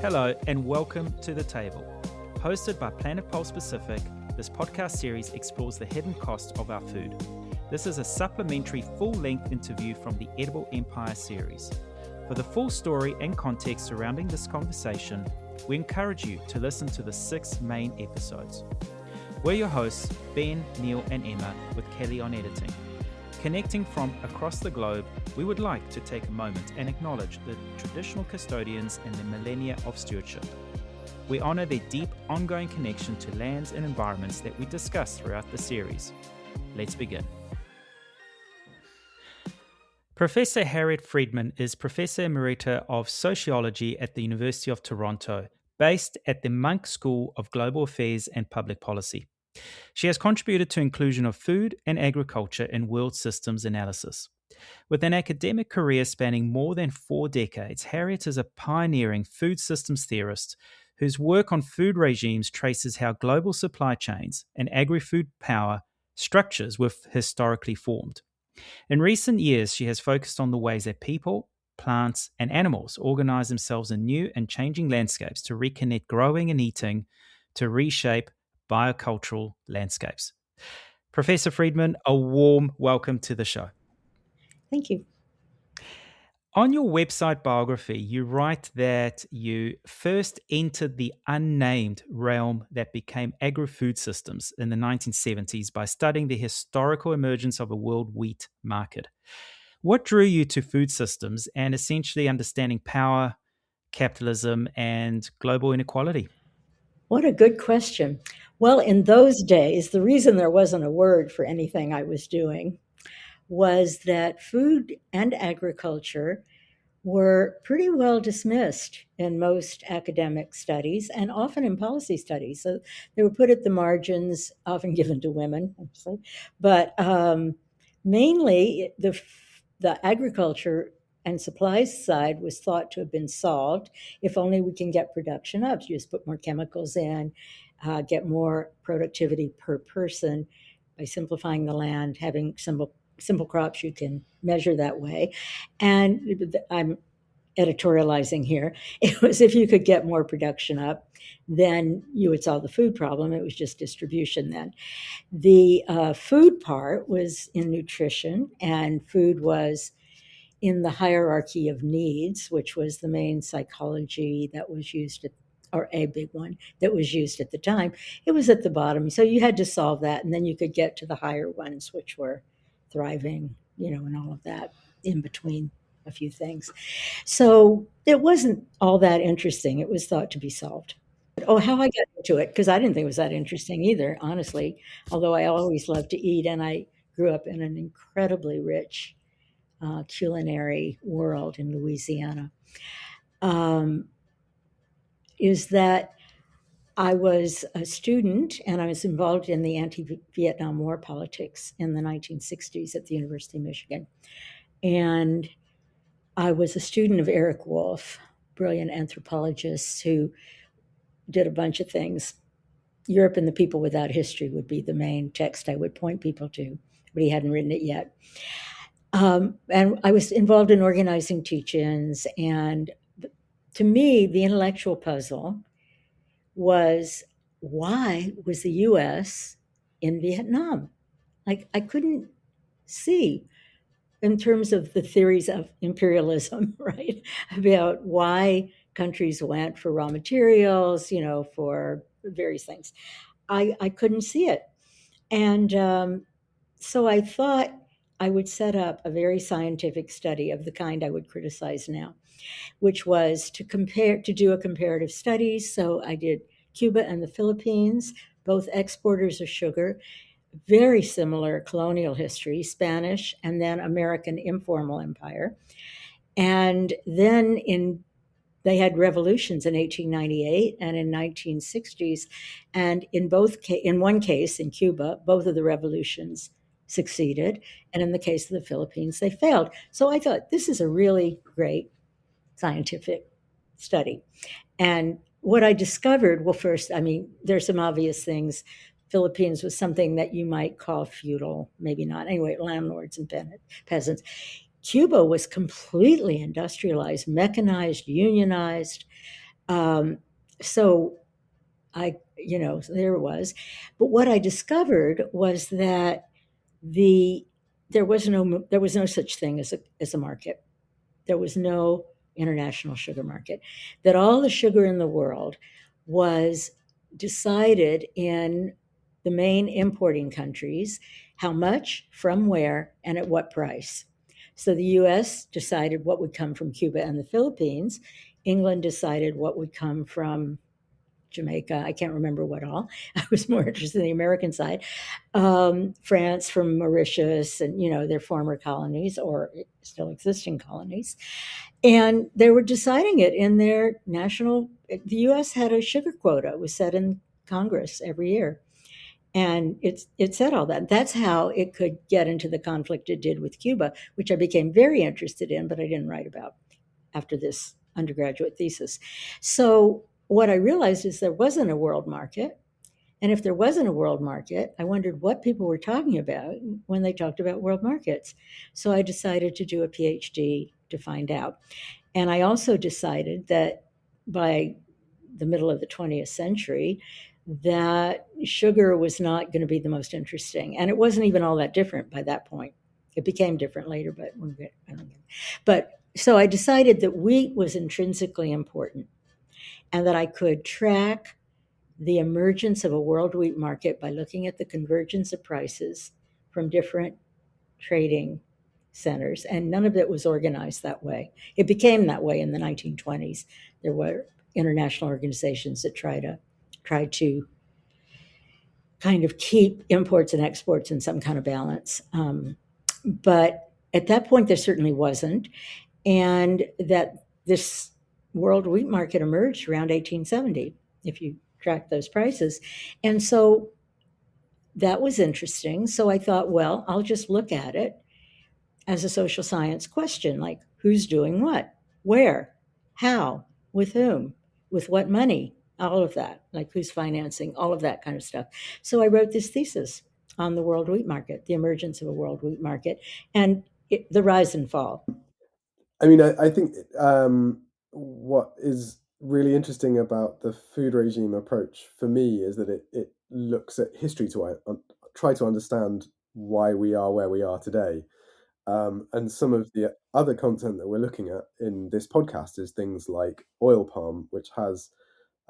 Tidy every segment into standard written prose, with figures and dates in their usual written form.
Hello and welcome to The Table. Hosted by Planet Pulse Pacific, this podcast series explores the hidden cost of our food. This is a supplementary full-length interview from the Edible Empire series. For the full story and context surrounding this conversation, we encourage you to listen to the 6 main episodes. We're your hosts, Ben, Neil and Emma, with Kelly on editing. Connecting from across the globe, we would like to take a moment and acknowledge the traditional custodians and the millennia of stewardship. We honour their deep, ongoing connection to lands and environments that we discuss throughout the series. Let's begin. Professor Harriet Friedmann is Professor Emerita of Sociology at the University of Toronto, based at the Munk School of Global Affairs and Public Policy. She has contributed to inclusion of food and agriculture in world systems analysis. With an academic career spanning more than 4 decades, Harriet is a pioneering food systems theorist whose work on food regimes traces how global supply chains and agri-food power structures were historically formed. In recent years, she has focused on the ways that people, plants, and animals organize themselves in new and changing landscapes to reconnect growing and eating to reshape biocultural landscapes. Professor Friedmann, a warm welcome to the show. Thank you. On your website biography, you write that you first entered the unnamed realm that became agri-food systems in the 1970s by studying the historical emergence of a world wheat market. What drew you to food systems and essentially understanding power, capitalism, and global inequality? What a good question. Well, in those days, the reason there wasn't a word for anything I was doing was that food and agriculture were pretty well dismissed in most academic studies and often in policy studies. So they were put at the margins, often given to women, obviously. But mainly the agriculture and supplies side was thought to have been solved if only we can get production up. You just put more chemicals in, get more productivity per person by simplifying the land, having simple crops you can measure that way. And I'm editorializing here. It was if you could get more production up, then you would solve the food problem. It was just distribution then. The food part was in nutrition, and food was in the hierarchy of needs, which was the main psychology that was used or a big one that was used at the time. It was at the bottom. So you had to solve that, and then you could get to the higher ones, which were thriving, and all of that in between a few things. So it wasn't all that interesting. It was thought to be solved. Oh, how I got into it, because I didn't think it was that interesting either, honestly, although I always loved to eat, and I grew up in an incredibly rich culinary world in Louisiana, is that I was a student and I was involved in the anti-Vietnam War politics in the 1960s at the University of Michigan. And I was a student of Eric Wolf, brilliant anthropologist who did a bunch of things. Europe and the People Without History would be the main text I would point people to, but he hadn't written it yet. And I was involved in organizing teach-ins. And to me, the intellectual puzzle was, why was the U.S. in Vietnam? Like, I couldn't see in terms of the theories of imperialism, right? About why countries went for raw materials, for various things. I couldn't see it. And so I thought I would set up a very scientific study of the kind I would criticize now, which was to do a comparative study. So I did Cuba and the Philippines, both exporters of sugar, very similar colonial history, Spanish, and then American informal empire. And then they had revolutions in 1898 and in 1960s. And in one case, in Cuba, both of the revolutions succeeded. And in the case of the Philippines, they failed. So I thought, this is a really great scientific study. And what I discovered, well, first, there's some obvious things. Philippines was something that you might call feudal, maybe not. Anyway, landlords and peasants. Cuba was completely industrialized, mechanized, unionized, Um, so so there it was. But what I discovered was that the there was no such thing as a market. There was no international sugar market. That all the sugar in the world was decided in the main importing countries, how much, from where, and at what price. So the US decided what would come from Cuba and the Philippines. England decided what would come from Jamaica. I can't remember what all. I was more interested in the American side. France from Mauritius and, their former colonies or still existing colonies. And they were deciding it in their national, the US had a sugar quota. It was set in Congress every year. And it said all that. That's how it could get into the conflict it did with Cuba, which I became very interested in, but I didn't write about after this undergraduate thesis. So what I realized is there wasn't a world market. And if there wasn't a world market, I wondered what people were talking about when they talked about world markets. So I decided to do a PhD to find out. And I also decided that by the middle of the 20th century, that sugar was not going to be the most interesting. And it wasn't even all that different by that point. It became different later, but I don't know. But so I decided that wheat was intrinsically important and that I could track the emergence of a world wheat market by looking at the convergence of prices from different trading centers, and none of it was organized that way. It became that way in the 1920s. There were international organizations that tried to kind of keep imports and exports in some kind of balance. But at that point, there certainly wasn't, and that this world wheat market emerged around 1870, if you track those prices. And so that was interesting. So I thought, well, I'll just look at it as a social science question, like who's doing what, where, how, with whom, with what money, all of that, like who's financing, all of that kind of stuff. So I wrote this thesis on the world wheat market, the emergence of a world wheat market, and the rise and fall. I mean, I think what is really interesting about the food regime approach for me is that it looks at history to try to understand why we are where we are today. And some of the other content that we're looking at in this podcast is things like oil palm, which has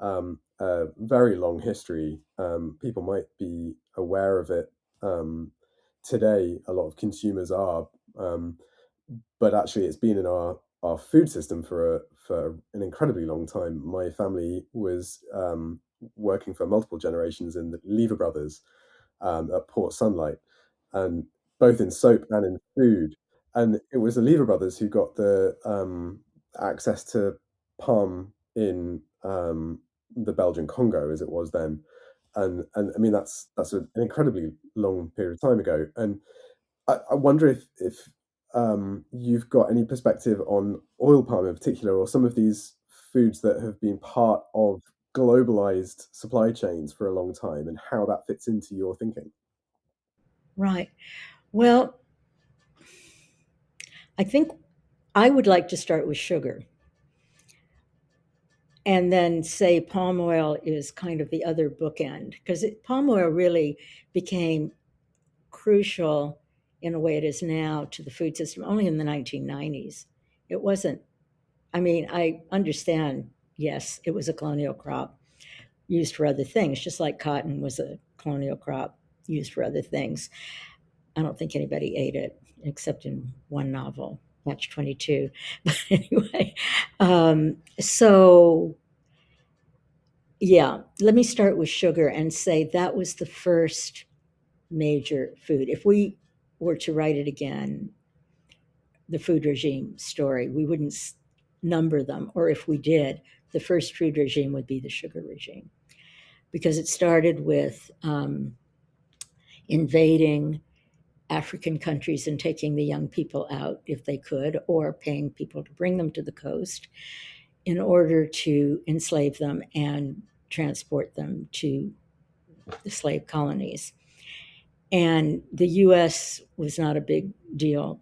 a very long history. People might be aware of it today. A lot of consumers are. But actually it's been in our food system for an incredibly long time. My family was working for multiple generations in the Lever Brothers at Port Sunlight, and both in soap and in food. And it was the Lever Brothers who got the access to palm in the Belgian Congo, as it was then. And I mean that's an incredibly long period of time ago. And I wonder if you've got any perspective on oil palm in particular, or some of these foods that have been part of globalized supply chains for a long time, and how that fits into your thinking. Right. Well, I think I would like to start with sugar and then say palm oil is kind of the other bookend because palm oil really became crucial in a way it is now to the food system only in the 1990s. It wasn't, I mean, I understand, yes, it was a colonial crop used for other things, just like cotton was a colonial crop used for other things. I don't think anybody ate it except in one novel, Catch 22. But anyway, so yeah, let me start with sugar and say that was the first major food. If we were to write it again, the food regime story, we wouldn't number them, or if we did, the first food regime would be the sugar regime because it started with invading African countries and taking the young people out if they could, or paying people to bring them to the coast in order to enslave them and transport them to the slave colonies. And the US was not a big deal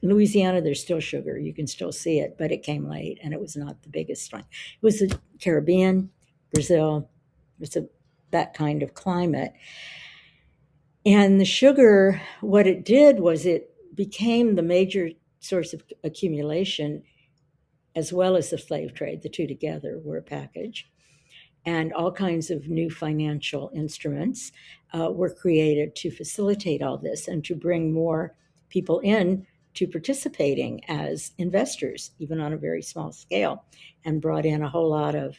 In Louisiana, there's still sugar. You can still see it, but it came late, and it was not the biggest one. It was the Caribbean, Brazil. It's that kind of climate. And the sugar, what it did was it became the major source of accumulation, as well as the slave trade. The two together were a package. And all kinds of new financial instruments were created to facilitate all this and to bring more people in to participating as investors, even on a very small scale, and brought in a whole lot of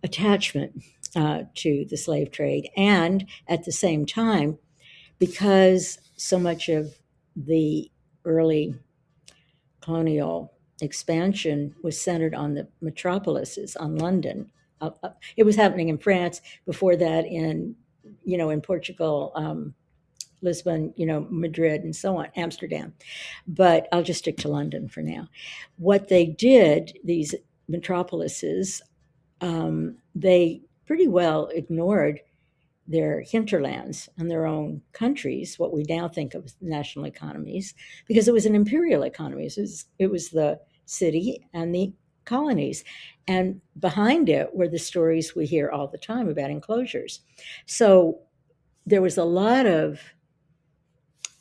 attachment to the slave trade. And at the same time, because so much of the early colonial expansion was centered on the metropolises, on London. It was happening in France before that, in Portugal, Lisbon, Madrid, and so on, Amsterdam. But I'll just stick to London for now. What they did, these metropolises, they pretty well ignored their hinterlands and their own countries, what we now think of as national economies, because it was an imperial economy. It was the city and the colonies. And behind it were the stories we hear all the time about enclosures. So there was a lot of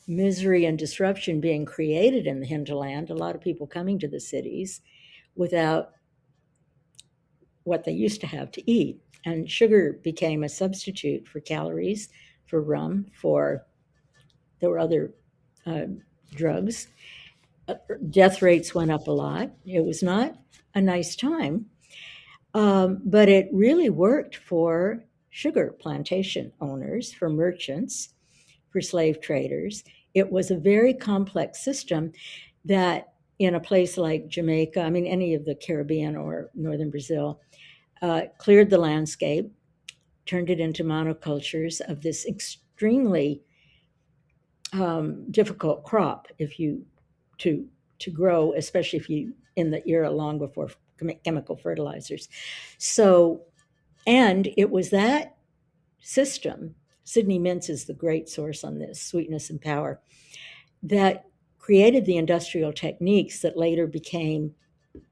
misery and disruption being created in the hinterland, a lot of people coming to the cities without what they used to have to eat. And sugar became a substitute for calories, for rum, there were other drugs. Death rates went up a lot. It was not a nice time, but it really worked for sugar plantation owners, for merchants, for slave traders. It was a very complex system that in a place like Jamaica, any of the Caribbean or northern Brazil, cleared the landscape, turned it into monocultures of this extremely difficult crop to grow, especially if you in the era long before chemical fertilizers. So, and it was that system. Sidney Mintz is the great source on this, Sweetness and Power, that created the industrial techniques that later became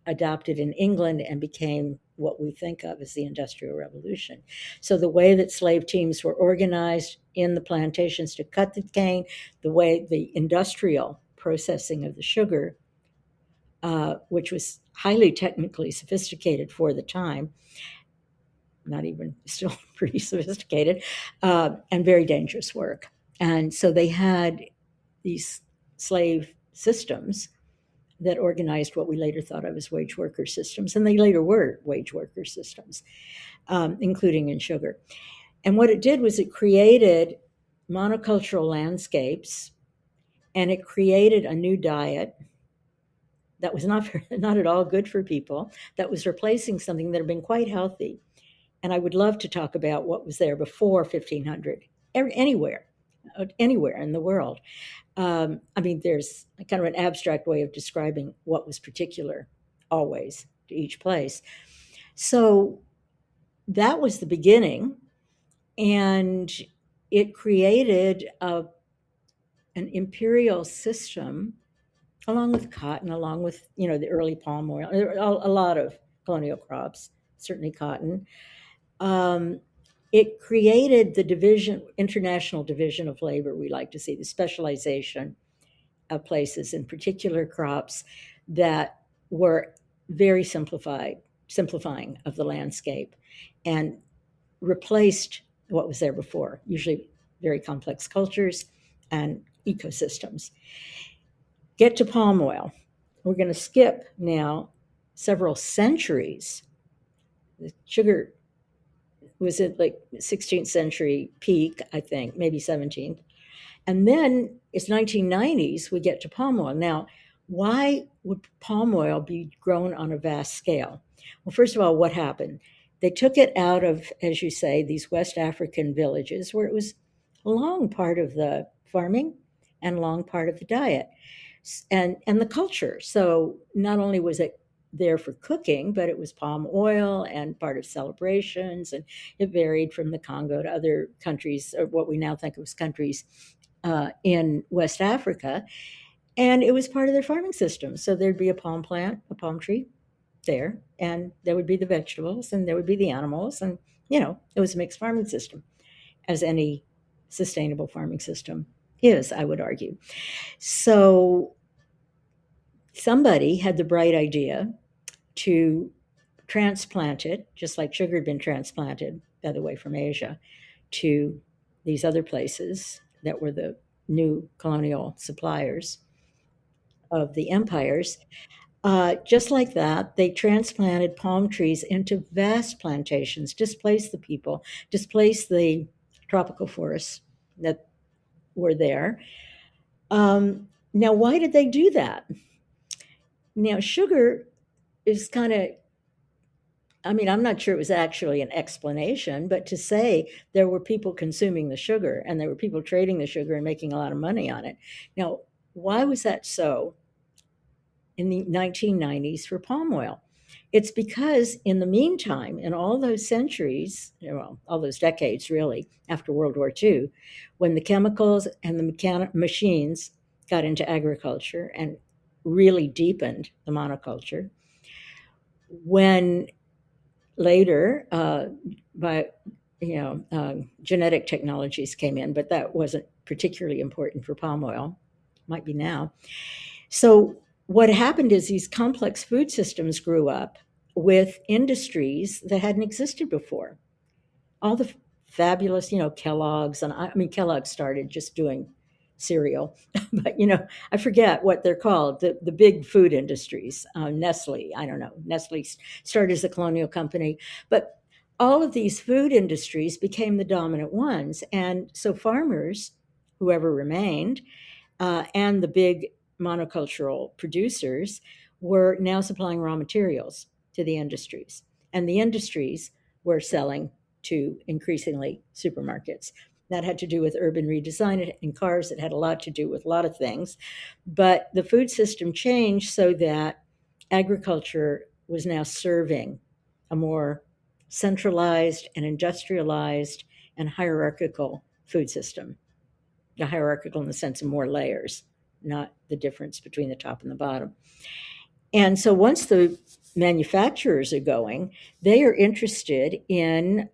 adopted in England and became what we think of as the Industrial Revolution. So the way that slave teams were organized in the plantations to cut the cane, the way the industrial processing of the sugar, which was highly technically sophisticated for the time, not even still pretty sophisticated, and very dangerous work. And so they had these slave systems that organized what we later thought of as wage worker systems, and they later were wage worker systems, including in sugar. And what it did was it created monocultural landscapes, and it created a new diet that was not at all good for people, that was replacing something that had been quite healthy. And I would love to talk about what was there before 1500, anywhere in the world. There's kind of an abstract way of describing what was particular always to each place. So that was the beginning, and it created an imperial system, along with cotton, along with the early palm oil, a lot of colonial crops, certainly cotton. It created the international division of labor we like to see, the specialization of places in particular crops that were very simplifying of the landscape, and replaced what was there before, usually very complex cultures and ecosystems. Get to palm oil. We're going to skip now several centuries. The sugar was at like 16th century peak, I think, maybe 17th. And then it's 1990s, we get to palm oil. Now, why would palm oil be grown on a vast scale? Well, first of all, what happened? They took it out of, as you say, these West African villages where it was a long part of the farming and long part of the diet and the culture. So not only was it there for cooking, but it was palm oil and part of celebrations, and it varied from the Congo to other countries, or what we now think of as countries in West Africa. And it was part of their farming system. So there'd be a palm plant, a palm tree there, and there would be the vegetables and there would be the animals. And, it was a mixed farming system, as any sustainable farming system is, I would argue. So somebody had the bright idea to transplant it, just like sugar had been transplanted, by the way, from Asia to these other places that were the new colonial suppliers of the empires. Just like that, they transplanted palm trees into vast plantations, displaced the people, displaced the tropical forests that were there. Now, why did they do that? Now, sugar is kind of, I'm not sure it was actually an explanation, but to say there were people consuming the sugar and there were people trading the sugar and making a lot of money on it. Now, why was that so in the 1990s for palm oil? It's because in the meantime, in all those centuries, well, all those decades really, after World War II, when the chemicals and the machines got into agriculture and really deepened the monoculture, when later, by genetic technologies came in, but that wasn't particularly important for palm oil. Might be now. So what happened is these complex food systems grew up with industries that hadn't existed before. All the fabulous, Kellogg's, and Kellogg started just doing cereal, but I forget what they're called. The big food industries, Nestle. I don't know. Nestle started as a colonial company, but all of these food industries became the dominant ones, and so farmers, whoever remained, and the big monocultural producers were now supplying raw materials to the industries, and the industries were selling to increasingly supermarkets. That had to do with urban redesign in cars. It had a lot to do with a lot of things. But the food system changed so that agriculture was now serving a more centralized and industrialized and hierarchical food system. Hierarchical in the sense of more layers, not the difference between the top and the bottom. And so once the manufacturers are going, they are interested in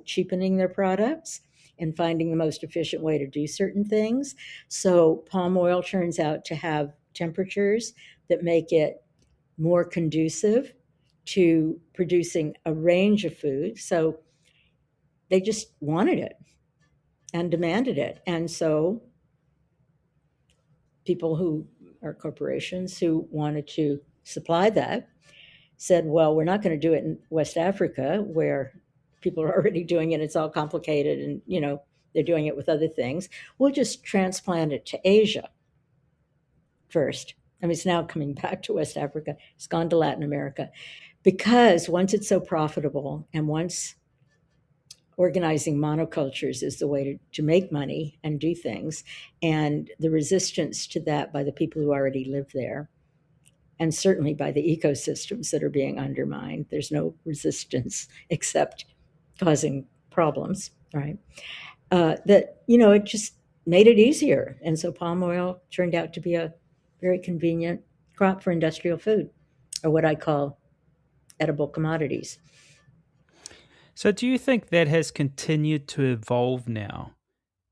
cheapening their products and finding the most efficient way to do certain things. So palm oil turns out to have temperatures that make it more conducive to producing a range of food. So they just wanted it and demanded it. And so people who are corporations who wanted to supply that said, well, we're not going to do it in West Africa where people are already doing it. It's all complicated and, they're doing it with other things. We'll just transplant it to Asia first. It's now coming back to West Africa. It's gone to Latin America because once it's so profitable and once organizing monocultures is the way to make money and do things, and the resistance to that by the people who already live there, and certainly by the ecosystems that are being undermined. There's no resistance except causing problems, right? It just made it easier. And so palm oil turned out to be a very convenient crop for industrial food, or what I call edible commodities. So do you think that has continued to evolve now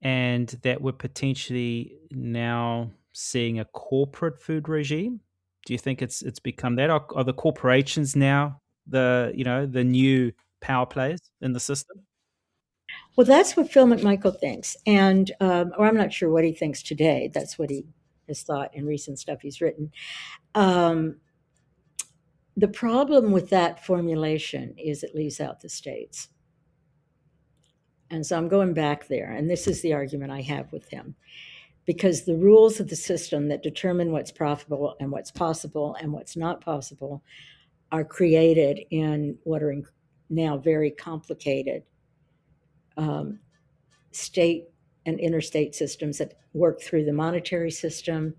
and that we're potentially now seeing a corporate food regime? Do you think it's become that? Are the corporations now the new power players in the system? Well, that's what Phil McMichael thinks. And, or I'm not sure what he thinks today. That's what he has thought in recent stuff he's written. The problem with that formulation is it leaves out the states. And so I'm going back there, and this is the argument I have with him. Because the rules of the system that determine what's profitable and what's possible and what's not possible are created in what are now very complicated state and interstate systems that work through the monetary system.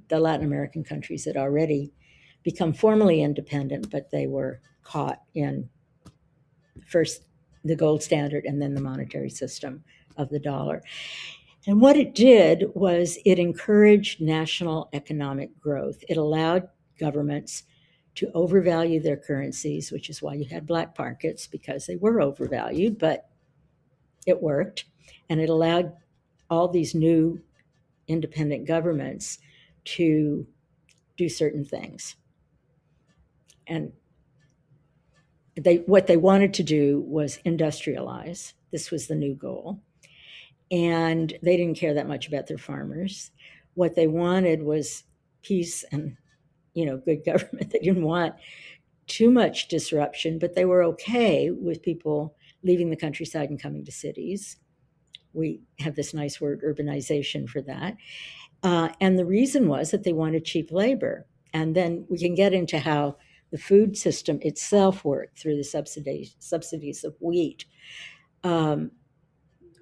The Latin American countries had already become formally independent, but they were caught in first the gold standard and then the monetary system of the dollar. And what it did was it encouraged national economic growth. It allowed governments to overvalue their currencies, which is why you had black markets, because they were overvalued, but it worked. And it allowed all these new independent governments to do certain things. And what they wanted to do was industrialize. This was the new goal. And they didn't care that much about their farmers. What they wanted was peace and, good government. They didn't want too much disruption, but they were okay with people leaving the countryside and coming to cities. We have this nice word, urbanization, for that. And the reason was that they wanted cheap labor. And then we can get into how the food system itself worked through the subsidies of wheat,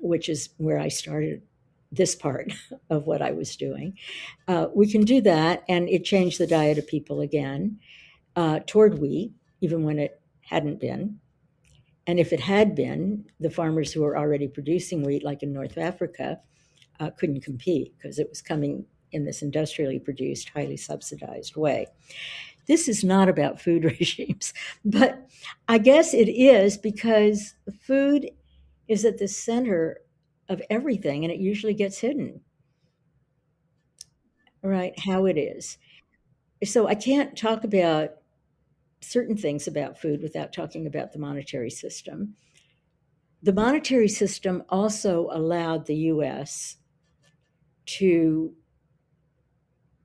which is where I started this part of what I was doing. We can do that, and it changed the diet of people again toward wheat, even when it hadn't been. And if it had been, the farmers who were already producing wheat, like in North Africa, couldn't compete because it was coming in this industrially produced, highly subsidized way. This is not about food regimes, but I guess it is, because food is at the center of everything, and it usually gets hidden, right? How it is. So I can't talk about certain things about food without talking about the monetary system. The monetary system also allowed the US to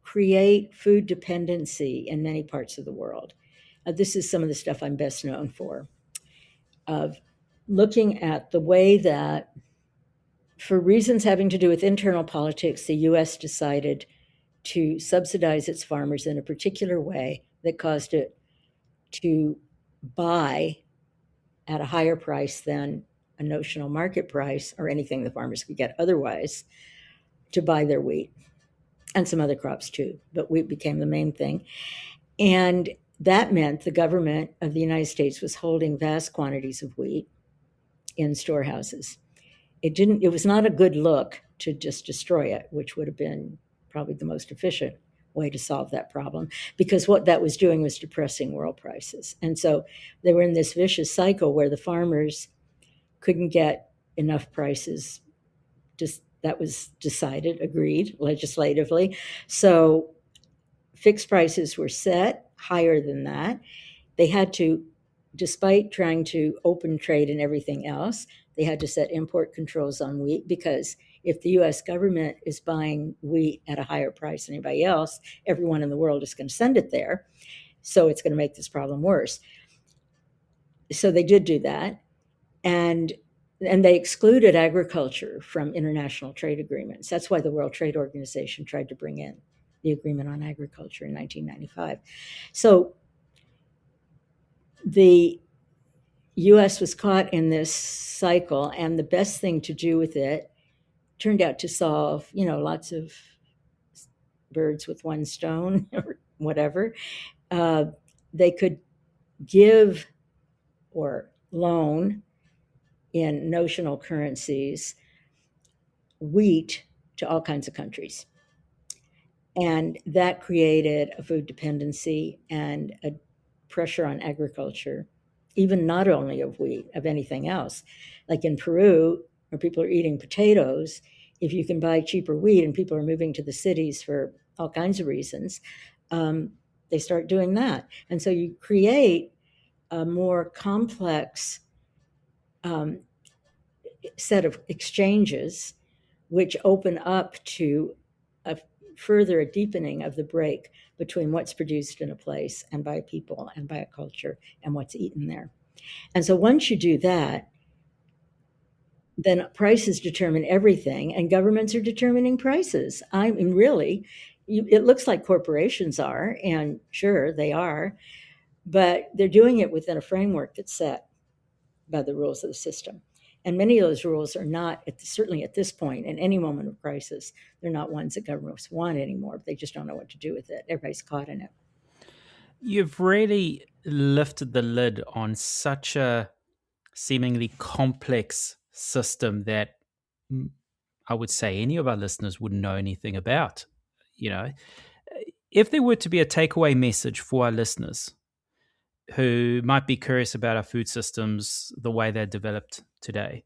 create food dependency in many parts of the world. This is some of the stuff I'm best known for, of looking at the way that, for reasons having to do with internal politics, the US decided to subsidize its farmers in a particular way that caused it to buy at a higher price than a notional market price or anything the farmers could get otherwise, to buy their wheat and some other crops too, but wheat became the main thing. And that meant the government of the United States was holding vast quantities of wheat in storehouses. It was not a good look to just destroy it, which would have been probably the most efficient way to solve that problem, because what that was doing was depressing world prices. And so they were in this vicious cycle where the farmers couldn't get enough prices. Just that was decided, agreed legislatively. So fixed prices were set higher than that. They had to, despite trying to open trade and everything else, they had to set import controls on wheat, because if the US government is buying wheat at a higher price than anybody else, everyone in the world is going to send it there. So it's going to make this problem worse. So they did do that. And they excluded agriculture from international trade agreements. That's why the World Trade Organization tried to bring in the Agreement on Agriculture in 1995. So the US was caught in this cycle, and the best thing to do with it turned out to solve, lots of birds with one stone or whatever. They could give or loan in notional currencies wheat to all kinds of countries. And that created a food dependency and a pressure on agriculture, even not only of wheat, of anything else. Like in Peru, where people are eating potatoes, if you can buy cheaper wheat and people are moving to the cities for all kinds of reasons, they start doing that. And so you create a more complex set of exchanges, which open up to a further deepening of the break between what's produced in a place and by people and by a culture and what's eaten there. And so once you do that, then prices determine everything, and governments are determining prices. I mean, really, it looks like corporations are, and sure, they are, but they're doing it within a framework that's set by the rules of the system. And many of those rules are not, certainly at this point, in any moment of crisis, they're not ones that governments want anymore. They just don't know what to do with it. Everybody's caught in it. You've really lifted the lid on such a seemingly complex system that I would say any of our listeners wouldn't know anything about. If there were to be a takeaway message for our listeners who might be curious about our food systems, the way they're developed today,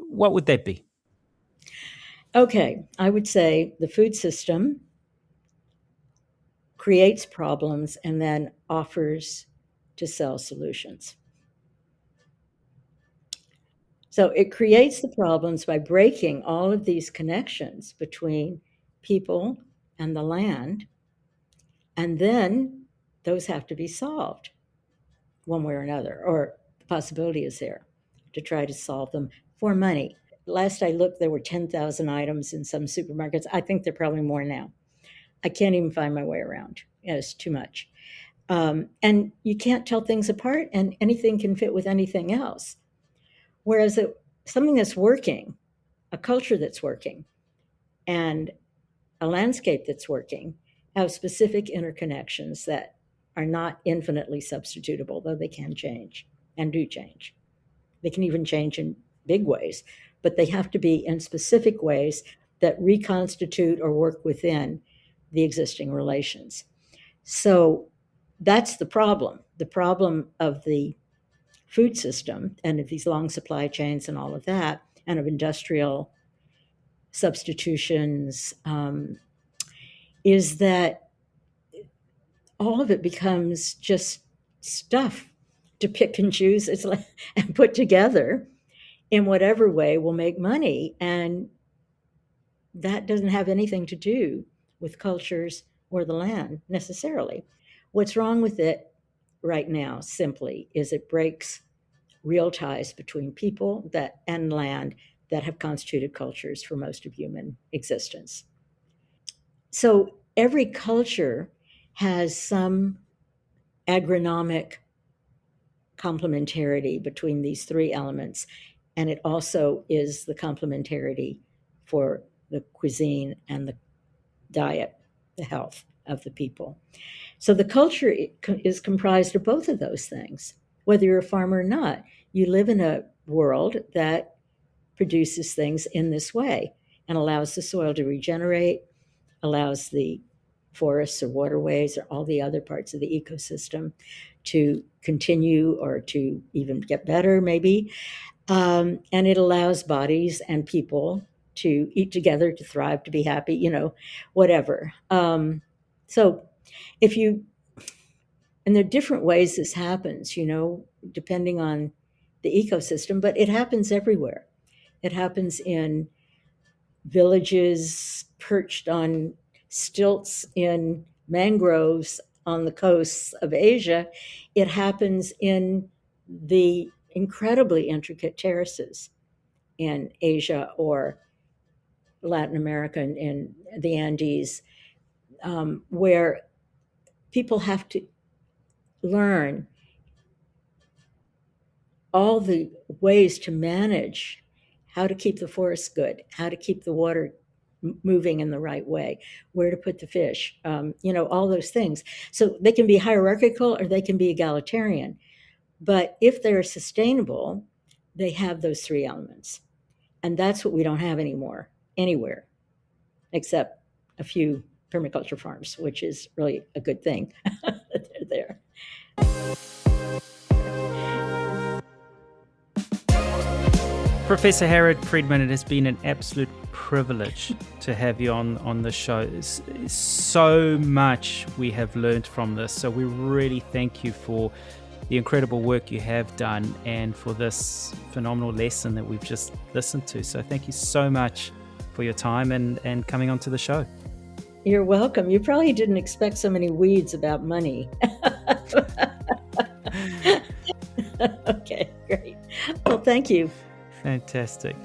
what would that be? Okay, I would say the food system creates problems and then offers to sell solutions. So it creates the problems by breaking all of these connections between people and the land, and then those have to be solved one way or another, or the possibility is there to try to solve them for money. Last I looked, there were 10,000 items in some supermarkets. I think there are probably more now. I can't even find my way around. It's too much. And you can't tell things apart, and anything can fit with anything else. Whereas something that's working, a culture that's working, and a landscape that's working have specific interconnections that are not infinitely substitutable, though they can change and do change. They can even change in big ways, but they have to be in specific ways that reconstitute or work within the existing relations. So that's the problem. The problem of the food system and of these long supply chains and all of that, and of industrial substitutions, is that all of it becomes just stuff to pick and choose and put together in whatever way will make money. And that doesn't have anything to do with cultures or the land necessarily. What's wrong with it right now simply is it breaks real ties between people and land that have constituted cultures for most of human existence. So every culture has some agronomic complementarity between these three elements, and it also is the complementarity for the cuisine and the diet, the health of the people. So the culture is comprised of both of those things. Whether you're a farmer or not, you live in a world that produces things in this way and allows the soil to regenerate, allows the forests or waterways or all the other parts of the ecosystem to continue or to even get better, maybe. And it allows bodies and people to eat together, to thrive, to be happy, whatever. So if you, and there are different ways this happens, depending on the ecosystem, but it happens everywhere. It happens in villages perched on stilts in mangroves on the coasts of Asia. It happens in the incredibly intricate terraces in Asia or Latin America and in the Andes, where people have to learn all the ways to manage how to keep the forest good, how to keep the water moving in the right way, where to put the fish, all those things. So they can be hierarchical or they can be egalitarian. But if they're sustainable, they have those three elements. And that's what we don't have anymore, anywhere, except a few permaculture farms, which is really a good thing. They're there. Professor Harriet Friedmann, it has been an absolute privilege to have you on the show. It's so much we have learned from this. So we really thank you for the incredible work you have done and for this phenomenal lesson that we've just listened to. So thank you so much for your time and coming onto the show. You're welcome. You probably didn't expect so many weeds about money. Okay, great. Well, thank you. Fantastic.